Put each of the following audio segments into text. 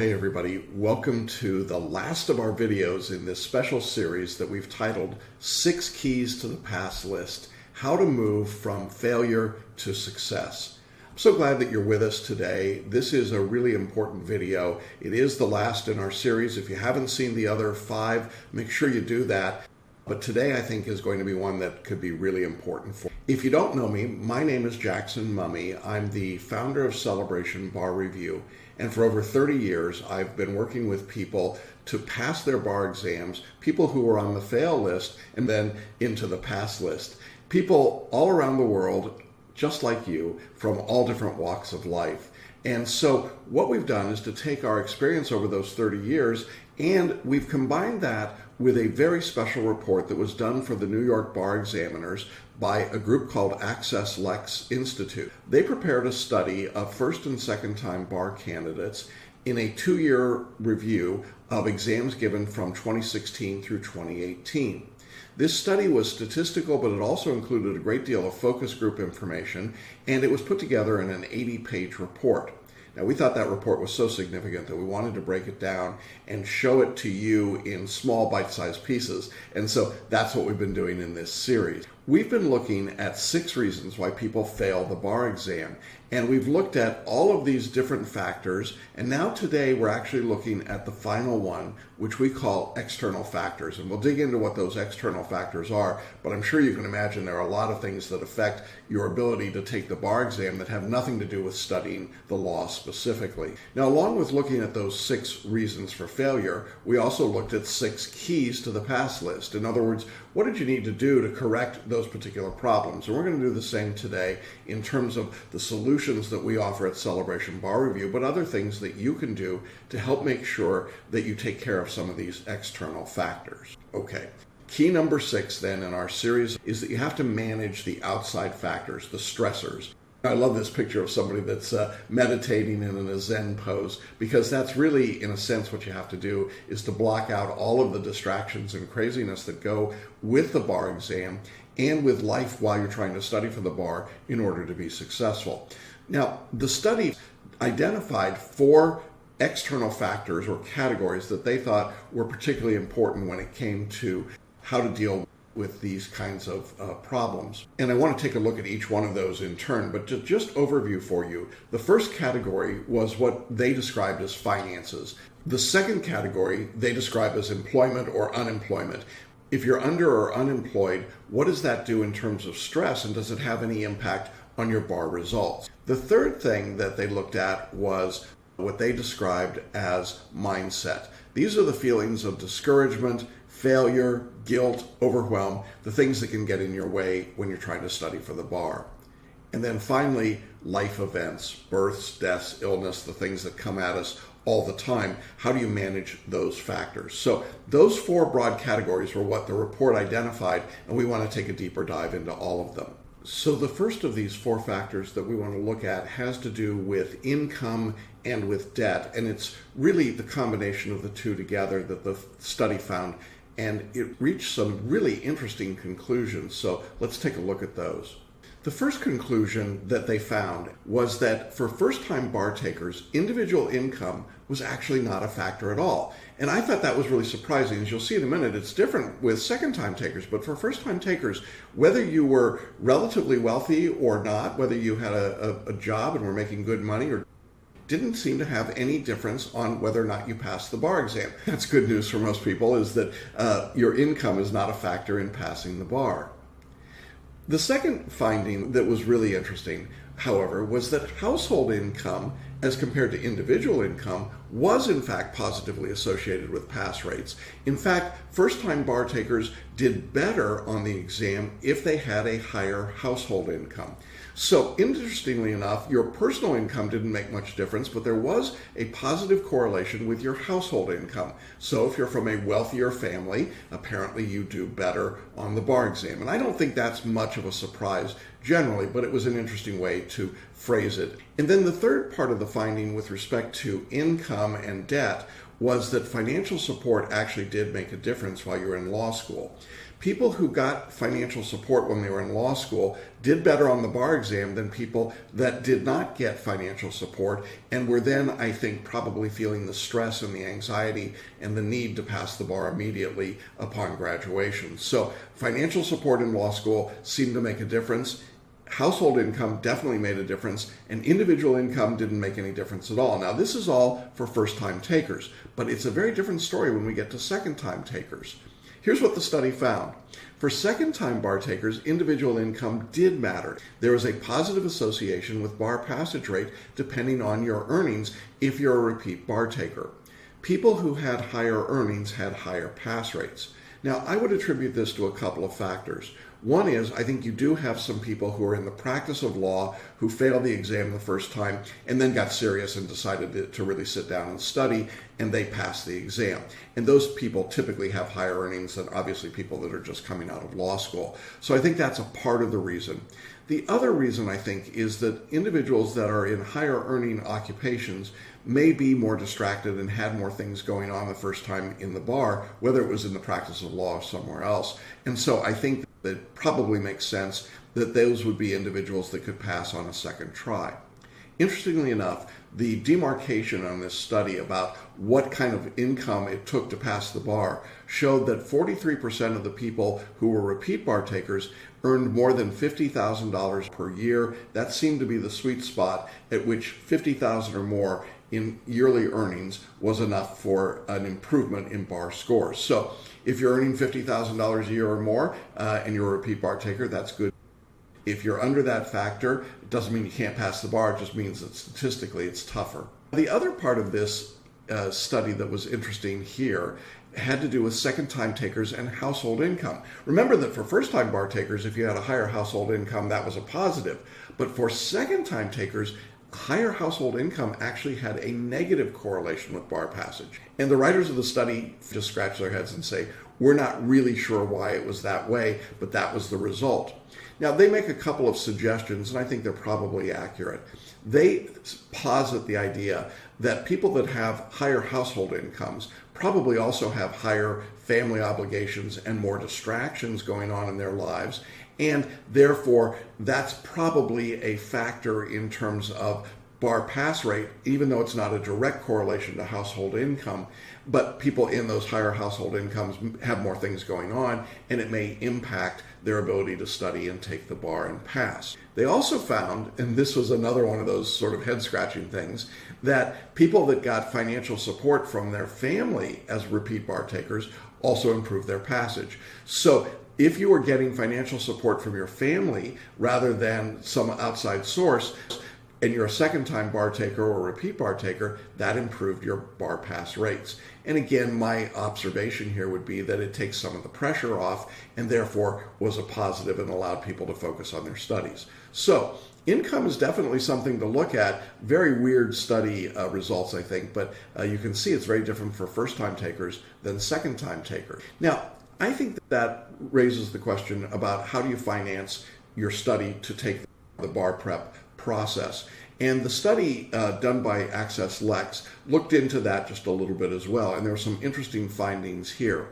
Hey everybody, welcome to the last of our videos in this special series that we've titled 6 Keys to the Pass List, How to Move from Failure to Success. I'm so glad that you're with us today. This is a really important video. It is the last in our series. If you haven't seen the other 5, make sure you do that. But today I think is going to be one that could be really important for you. If you don't know me, my name is Jackson Mumey. I'm the founder of Celebration Bar Review. And for over 30 years, I've been working with people to pass their bar exams, people who are on the fail list and then into the pass list. People all around the world, just like you, from all different walks of life. And so what we've done is to take our experience over those 30 years and we've combined that with a very special report that was done for the New York Bar Examiners by a group called Access Lex Institute. They prepared a study of first and second time bar candidates in a 2-year review of exams given from 2016 through 2018. This study was statistical, but it also included a great deal of focus group information, and it was put together in an 80-page report. Now, we thought that report was so significant that we wanted to break it down and show it to you in small bite-sized pieces. And so that's what we've been doing in this series. We've been looking at 6 reasons why people fail the bar exam. And we've looked at all of these different factors. And now today we're actually looking at the final one, which we call external factors. And we'll dig into what those external factors are. But I'm sure you can imagine there are a lot of things that affect your ability to take the bar exam that have nothing to do with studying the law specifically. Now, along with looking at those 6 reasons for failure, we also looked at 6 keys to the pass list. In other words, what did you need to do to correct those particular problems? And we're going to do the same today in terms of the solutions that we offer at Celebration Bar Review, but other things that you can do to help make sure that you take care of some of these external factors. Okay. Key number 6 then in our series is that you have to manage the outside factors, the stressors. I love this picture of somebody that's meditating in a Zen pose, because that's really, in a sense, what you have to do is to block out all of the distractions and craziness that go with the bar exam and with life while you're trying to study for the bar in order to be successful. Now, the study identified 4 external factors or categories that they thought were particularly important when it came to how to deal with these kinds of problems. And I want to take a look at each one of those in turn, but to just overview for you, the first category was what they described as finances. The second category they describe as employment or unemployment. If you're under or unemployed, what does that do in terms of stress, and does it have any impact on your bar results? The third thing that they looked at was what they described as mindset. These are the feelings of discouragement, failure, guilt, overwhelm, the things that can get in your way when you're trying to study for the bar. And then finally, life events, births, deaths, illness, the things that come at us all the time. How do you manage those factors? So those 4 broad categories were what the report identified, and we want to take a deeper dive into all of them. So the first of these 4 factors that we want to look at has to do with income and with debt. And it's really the combination of the two together that the study found. And it reached some really interesting conclusions. So let's take a look at those. The first conclusion that they found was that for first-time bar takers, individual income was actually not a factor at all. And I thought that was really surprising. As you'll see in a minute, it's different with second-time takers. But for first-time takers, whether you were relatively wealthy or not, whether you had a job and were making good money, or didn't seem to have any difference on whether or not you passed the bar exam. That's good news for most people, is that your income is not a factor in passing the bar. The second finding that was really interesting, however, was that household income as compared to individual income was in fact positively associated with pass rates. In fact, first-time bar takers did better on the exam if they had a higher household income. So interestingly enough, your personal income didn't make much difference, but there was a positive correlation with your household income. So if you're from a wealthier family, apparently you do better on the bar exam. And I don't think that's much of a surprise generally, but it was an interesting way to phrase it. And then the third part of the finding with respect to income and debt was that financial support actually did make a difference while you were in law school. People who got financial support when they were in law school did better on the bar exam than people that did not get financial support and were then, I think, probably feeling the stress and the anxiety and the need to pass the bar immediately upon graduation. So financial support in law school seemed to make a difference. Household income definitely made a difference, and individual income didn't make any difference at all. Now, this is all for first-time takers, but it's a very different story when we get to second-time takers. Here's what the study found. For second-time bar takers, individual income did matter. There was a positive association with bar passage rate depending on your earnings if you're a repeat bar taker. People who had higher earnings had higher pass rates. Now, I would attribute this to a couple of factors. One is, I think you do have some people who are in the practice of law who failed the exam the first time and then got serious and decided to really sit down and study, and they passed the exam. And those people typically have higher earnings than obviously people that are just coming out of law school. So I think that's a part of the reason. The other reason, I think, is that individuals that are in higher earning occupations may be more distracted and had more things going on the first time in the bar, whether it was in the practice of law or somewhere else. And so I think that it probably makes sense that those would be individuals that could pass on a second try. Interestingly enough, the demarcation on this study about what kind of income it took to pass the bar showed that 43% of the people who were repeat bar takers earned more than $50,000 per year. That seemed to be the sweet spot at which $50,000 or more in yearly earnings was enough for an improvement in bar scores. So if you're earning $50,000 a year or more and you're a repeat bar taker, that's good. If you're under that factor, it doesn't mean you can't pass the bar, it just means that statistically it's tougher. The other part of this study that was interesting here had to do with second-time takers and household income. Remember that for first-time bar takers, if you had a higher household income, that was a positive. But for second-time takers, higher household income actually had a negative correlation with bar passage. And the writers of the study just scratch their heads and say, we're not really sure why it was that way, but that was the result. Now, they make a couple of suggestions, and I think they're probably accurate. They posit the idea that people that have higher household incomes probably also have higher family obligations and more distractions going on in their lives, and therefore that's probably a factor in terms of bar pass rate, even though it's not a direct correlation to household income. But people in those higher household incomes have more things going on, and it may impact their ability to study and take the bar and pass. They also found, and this was another one of those sort of head-scratching things, that people that got financial support from their family as repeat bar takers also improved their passage. So if you were getting financial support from your family rather than some outside source, and you're a second-time bar taker or a repeat bar taker, that improved your bar pass rates. And again, my observation here would be that it takes some of the pressure off and therefore was a positive and allowed people to focus on their studies. So income is definitely something to look at. Very weird study results, I think, but you can see it's very different for first-time takers than second-time takers. Now, I think that raises the question about how do you finance your study to take the bar prep process. And the study done by Access Lex looked into that just a little bit as well, and there were some interesting findings here.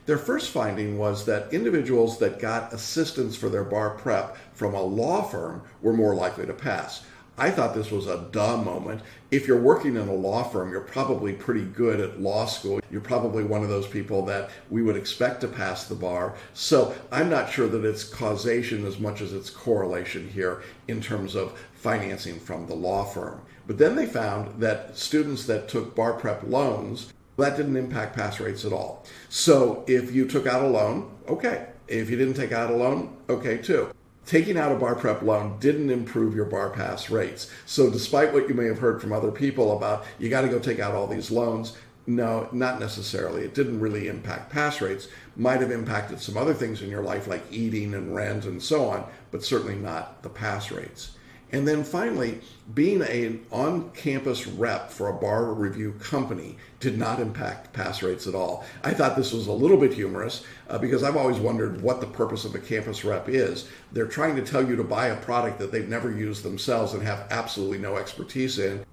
Their first finding was that individuals that got assistance for their bar prep from a law firm were more likely to pass. I thought this was a duh moment. If you're working in a law firm, you're probably pretty good at law school. You're probably one of those people that we would expect to pass the bar. So I'm not sure that it's causation as much as it's correlation here in terms of financing from the law firm. But then they found that students that took bar prep loans, that didn't impact pass rates at all. So if you took out a loan, okay. If you didn't take out a loan, okay too. Taking out a bar prep loan didn't improve your bar pass rates. So despite what you may have heard from other people about you got to go take out all these loans, no, not necessarily. It didn't really impact pass rates. Might have impacted some other things in your life like eating and rent and so on, but certainly not the pass rates. And then finally, being an on-campus rep for a bar review company did not impact pass rates at all. I thought this was a little bit humorous because I've always wondered what the purpose of a campus rep is. They're trying to tell you to buy a product that they've never used themselves and have absolutely no expertise in.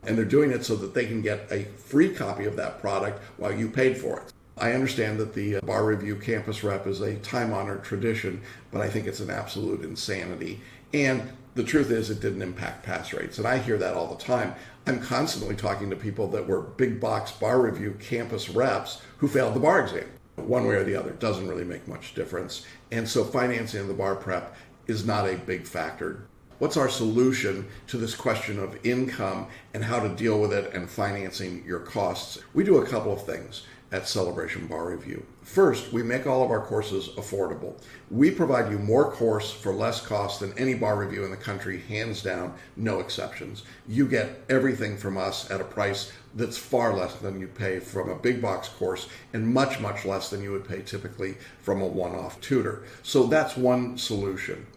And they're doing it so that they can get a free copy of that product while you paid for it. I understand that the bar review campus rep is a time-honored tradition, but I think it's an absolute insanity. And the truth is it didn't impact pass rates. And I hear that all the time. I'm constantly talking to people that were big box bar review campus reps who failed the bar exam. One way or the other, doesn't really make much difference. And so financing of the bar prep is not a big factor. What's our solution to this question of income and how to deal with it and financing your costs? We do a couple of things at Celebration Bar Review. First, we make all of our courses affordable. We provide you more course for less cost than any bar review in the country, hands down, no exceptions. You get everything from us at a price that's far less than you pay from a big box course and much, much less than you would pay typically from a one-off tutor. So that's one solution.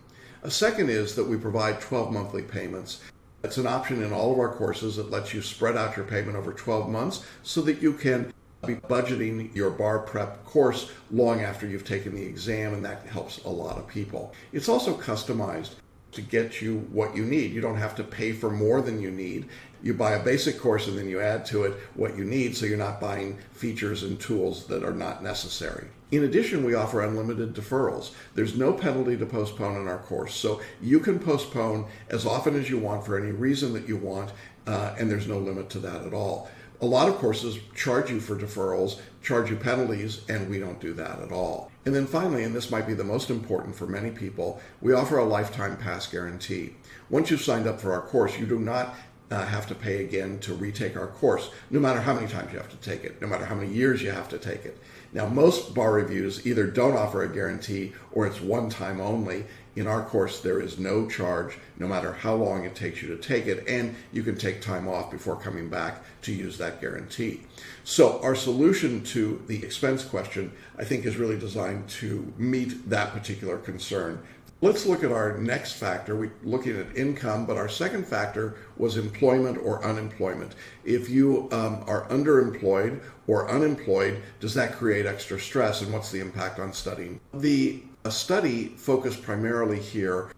A second is that we provide 12 monthly payments. It's an option in all of our courses that lets you spread out your payment over 12 months so that you can be budgeting your bar prep course long after you've taken the exam, and that helps a lot of people. It's also customized to get you what you need. You don't have to pay for more than you need. You buy a basic course and then you add to it what you need, so you're not buying features and tools that are not necessary. In addition, we offer unlimited deferrals. There's no penalty to postpone in our course, so you can postpone as often as you want for any reason that you want, and there's no limit to that at all. A lot of courses charge you for deferrals, charge you penalties, and we don't do that at all. And then finally, and this might be the most important for many people, we offer a lifetime pass guarantee. Once you've signed up for our course, you do not have to pay again to retake our course, no matter how many times you have to take it, no matter how many years you have to take it. Now, most bar reviews either don't offer a guarantee or it's one time only. In our course, there is no charge, no matter how long it takes you to take it, and you can take time off before coming back to use that guarantee. So our solution to the expense question, I think, is really designed to meet that particular concern. Let's look at our next factor. We're looking at income, but our second factor was employment or unemployment. If you are underemployed or unemployed, does that create extra stress, and what's the impact on studying? The study focused primarily here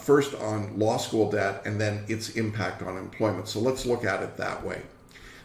first on law school debt and then its impact on employment. So let's look at it that way.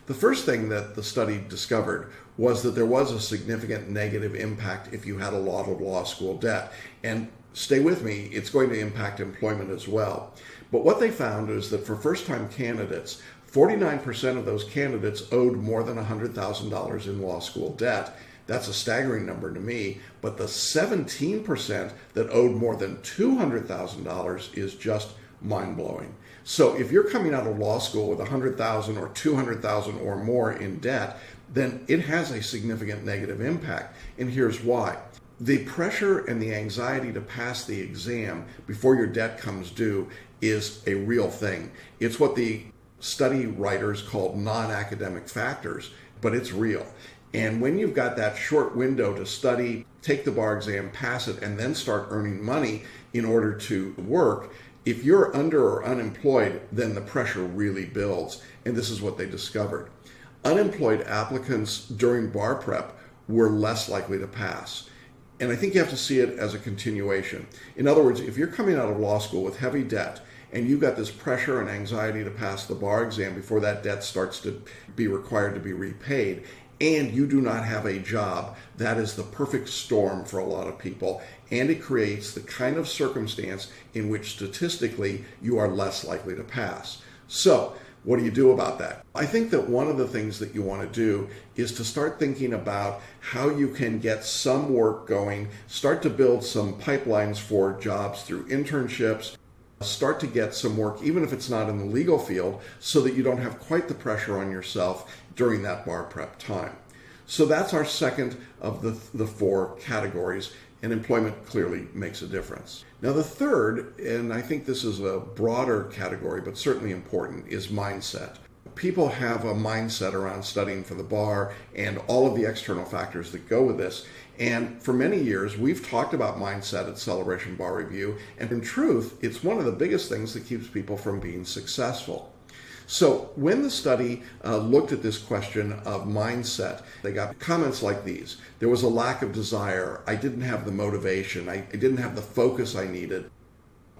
The first thing that the study discovered was that there was a significant negative impact if you had a lot of law school debt. And stay with me, it's going to impact employment as well. But what they found is that for first-time candidates, 49% of those candidates owed more than $100,000 in law school debt. That's a staggering number to me, but the 17% that owed more than $200,000 is just mind-blowing. So if you're coming out of law school with $100,000 or $200,000 or more in debt, then it has a significant negative impact. And here's why. The pressure and the anxiety to pass the exam before your debt comes due is a real thing. It's what the study writers called non-academic factors, but it's real. And when you've got that short window to study, take the bar exam, pass it, and then start earning money in order to work, if you're under or unemployed, then the pressure really builds. And this is what they discovered. Unemployed applicants during bar prep were less likely to pass. And I think you have to see it as a continuation. In other words, if you're coming out of law school with heavy debt and you've got this pressure and anxiety to pass the bar exam before that debt starts to be required to be repaid, and you do not have a job, that is the perfect storm for a lot of people. And it creates the kind of circumstance in which statistically you are less likely to pass. So what do you do about that? I think that one of the things that you want to do is to start thinking about how you can get some work going, start to build some pipelines for jobs through internships, start to get some work, even if it's not in the legal field, so that you don't have quite the pressure on yourself during that bar prep time. So that's our second of the four categories, and employment clearly makes a difference. Now the third, and I think this is a broader category, but certainly important, is mindset. People have a mindset around studying for the bar and all of the external factors that go with this. And for many years, we've talked about mindset at Celebration Bar Review. And in truth, it's one of the biggest things that keeps people from being successful. So when the study looked at this question of mindset, they got comments like these. There was a lack of desire. I didn't have the motivation. I didn't have the focus I needed.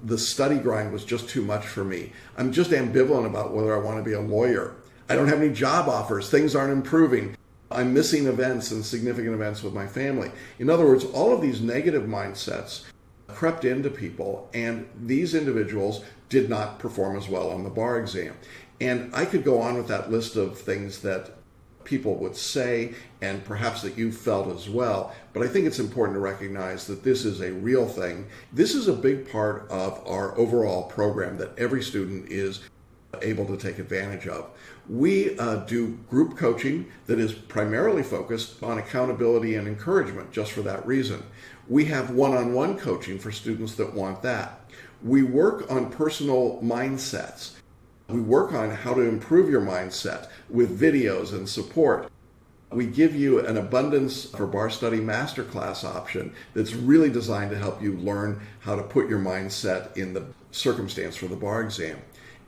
The study grind was just too much for me. I'm just ambivalent about whether I want to be a lawyer. I don't have any job offers. Things aren't improving. I'm missing events and significant events with my family. In other words, all of these negative mindsets crept into people, and these individuals did not perform as well on the bar exam. And I could go on with that list of things that people would say, and perhaps that you felt as well. But I think it's important to recognize that this is a real thing. This is a big part of our overall program that every student is able to take advantage of. We do group coaching that is primarily focused on accountability and encouragement, just for that reason. We have one-on-one coaching for students that want that. We work on personal mindsets. We work on how to improve your mindset with videos and support. We give you an Abundance for Bar Study Masterclass option that's really designed to help you learn how to put your mindset in the circumstance for the bar exam.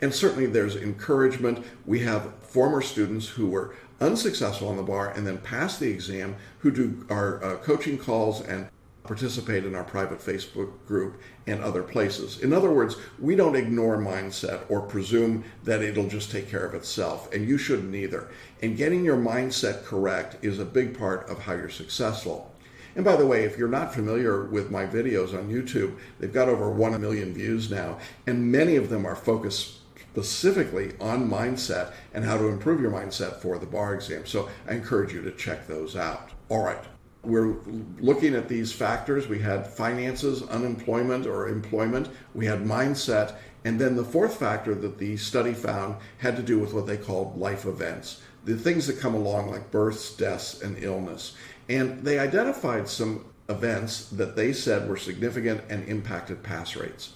And certainly there's encouragement. We have former students who were unsuccessful on the bar and then passed the exam who do our coaching calls and participate in our private Facebook group and other places. In other words, we don't ignore mindset or presume that it'll just take care of itself, and you shouldn't either. And getting your mindset correct is a big part of how you're successful. And by the way, if you're not familiar with my videos on YouTube, they've got over 1 million views now, and many of them are focused specifically on mindset and how to improve your mindset for the bar exam. So I encourage you to check those out. All right. We're looking at these factors. We had finances, unemployment or employment. We had mindset. And then the fourth factor that the study found had to do with what they called life events, the things that come along like births, deaths, and illness. And they identified some events that they said were significant and impacted pass rates.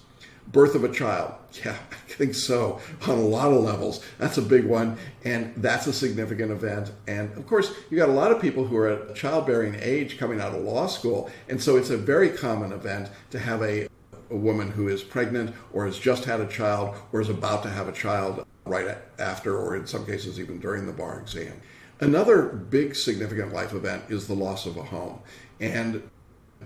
Birth of a child. Yeah, I think so, on a lot of levels. That's a big one, and that's a significant event. And of course, you got a lot of people who are at childbearing age coming out of law school, and so it's a very common event to have a woman who is pregnant or has just had a child or is about to have a child right after, or in some cases even during the bar exam. Another big significant life event is the loss of a home. And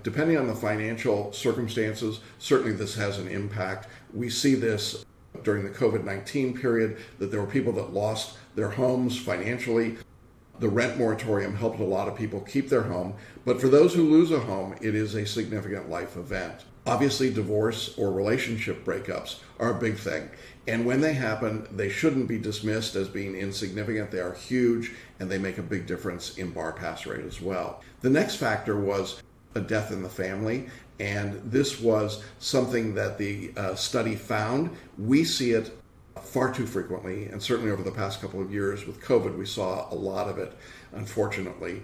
depending on the financial circumstances, certainly this has an impact. We see this during the COVID-19 period, that there were people that lost their homes financially. The rent moratorium helped a lot of people keep their home. But for those who lose a home, it is a significant life event. Obviously, divorce or relationship breakups are a big thing. And when they happen, they shouldn't be dismissed as being insignificant. They are huge, and they make a big difference in bar pass rate as well. The next factor was a death in the family, and this was something that the study found. We see it far too frequently, and certainly over the past couple of years with COVID, we saw a lot of it, unfortunately.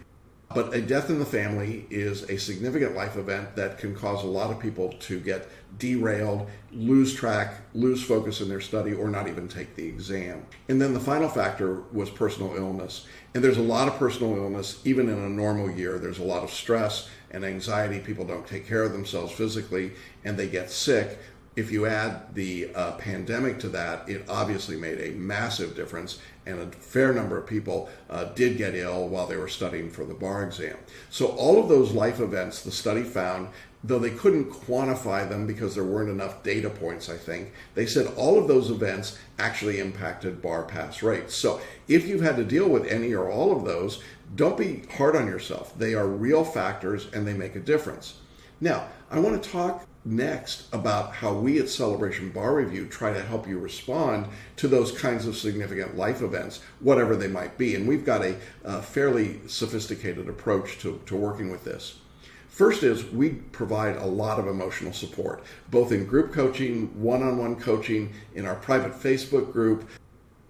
But a death in the family is a significant life event that can cause a lot of people to get derailed, lose track, lose focus in their study, or not even take the exam. And then the final factor was personal illness. And there's a lot of personal illness, even in a normal year. There's a lot of stress and anxiety. People don't take care of themselves physically, and they get sick. If you add the pandemic to that, it obviously made a massive difference, and a fair number of people did get ill while they were studying for the bar exam. So all of those life events the study found, though they couldn't quantify them because there weren't enough data points, I think, they said all of those events actually impacted bar pass rates. So if you've had to deal with any or all of those, don't be hard on yourself. They are real factors, and they make a difference. Now, I want to talk next about how we at Celebration Bar Review try to help you respond to those kinds of significant life events, whatever they might be. And we've got a fairly sophisticated approach to working with this. First is we provide a lot of emotional support, both in group coaching, one-on-one coaching, in our private Facebook group,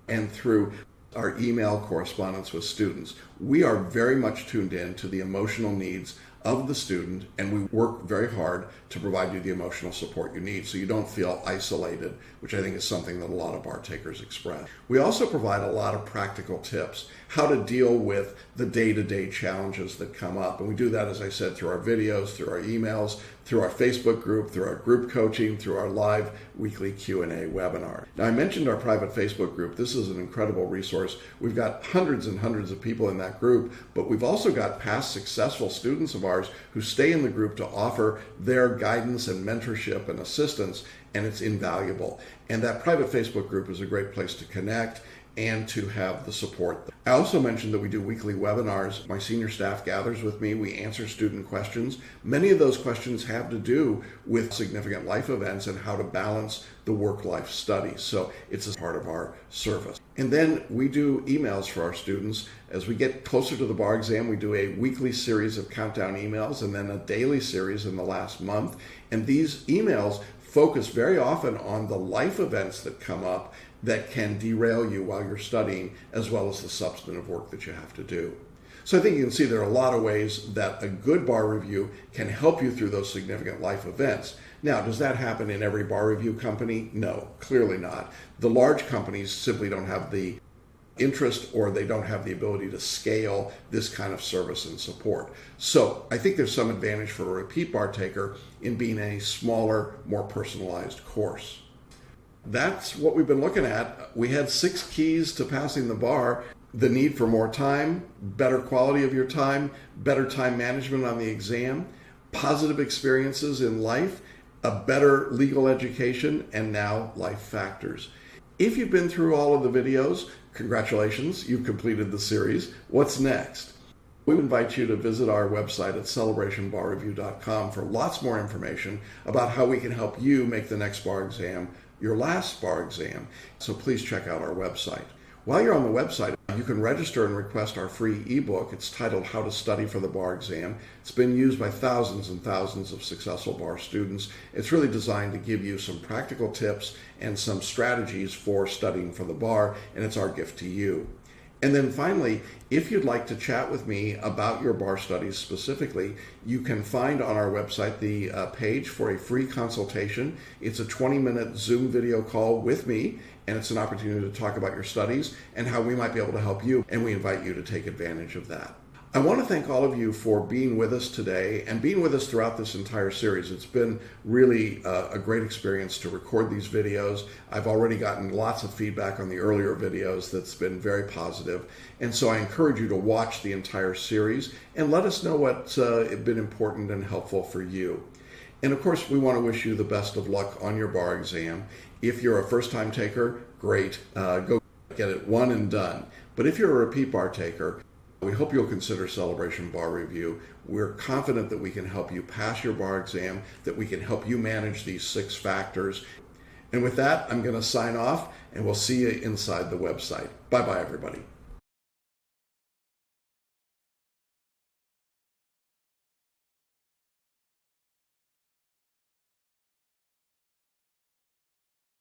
and through our email correspondence with students. We are very much tuned in to the emotional needs of the student, and we work very hard to provide you the emotional support you need so you don't feel isolated, which I think is something that a lot of bar takers express. We also provide a lot of practical tips, how to deal with the day-to-day challenges that come up. And we do that, as I said, through our videos, through our emails, through our Facebook group, through our group coaching, through our live weekly Q&A webinar. Now, I mentioned our private Facebook group. This is an incredible resource. We've got hundreds and hundreds of people in that group, but we've also got past successful students of ours who stay in the group to offer their guidance and mentorship and assistance, and it's invaluable. And that private Facebook group is a great place to connect and to have the support. I also mentioned that we do weekly webinars. My senior staff gathers with me. We answer student questions. Many of those questions have to do with significant life events and how to balance the work-life studies. So it's a part of our service. And then we do emails for our students. As we get closer to the bar exam, we do a weekly series of countdown emails and then a daily series in the last month. And these emails focus very often on the life events that come up that can derail you while you're studying, as well as the substantive work that you have to do. So I think you can see there are a lot of ways that a good bar review can help you through those significant life events. Now, does that happen in every bar review company? No, clearly not. The large companies simply don't have the interest, or they don't have the ability to scale this kind of service and support. So I think there's some advantage for a repeat bar taker in being a smaller, more personalized course. That's what we've been looking at. We had 6 keys to passing the bar: the need for more time, better quality of your time, better time management on the exam, positive experiences in life, a better legal education, and now life factors. If you've been through all of the videos, congratulations, you've completed the series. What's next? We invite you to visit our website at celebrationbarreview.com for lots more information about how we can help you make the next bar exam your last bar exam. So please check out our website. While you're on the website, you can register and request our free ebook. It's titled How to Study for the Bar Exam. It's been used by thousands and thousands of successful bar students. It's really designed to give you some practical tips and some strategies for studying for the bar, and it's our gift to you. And then finally, if you'd like to chat with me about your bar studies specifically, you can find on our website the page for a free consultation. It's a 20-minute Zoom video call with me, and it's an opportunity to talk about your studies and how we might be able to help you, and we invite you to take advantage of that. I want to thank all of you for being with us today and being with us throughout this entire series. It's been really a great experience to record these videos. I've already gotten lots of feedback on the earlier videos that's been very positive. And so I encourage you to watch the entire series and let us know what's been important and helpful for you. And of course, we want to wish you the best of luck on your bar exam. If you're a first-time taker, great. Go get it one and done. But if you're a repeat bar taker, we hope you'll consider Celebration Bar Review. We're confident that we can help you pass your bar exam, that we can help you manage these 6 factors. And with that, I'm going to sign off, and we'll see you inside the website. Bye-bye, everybody.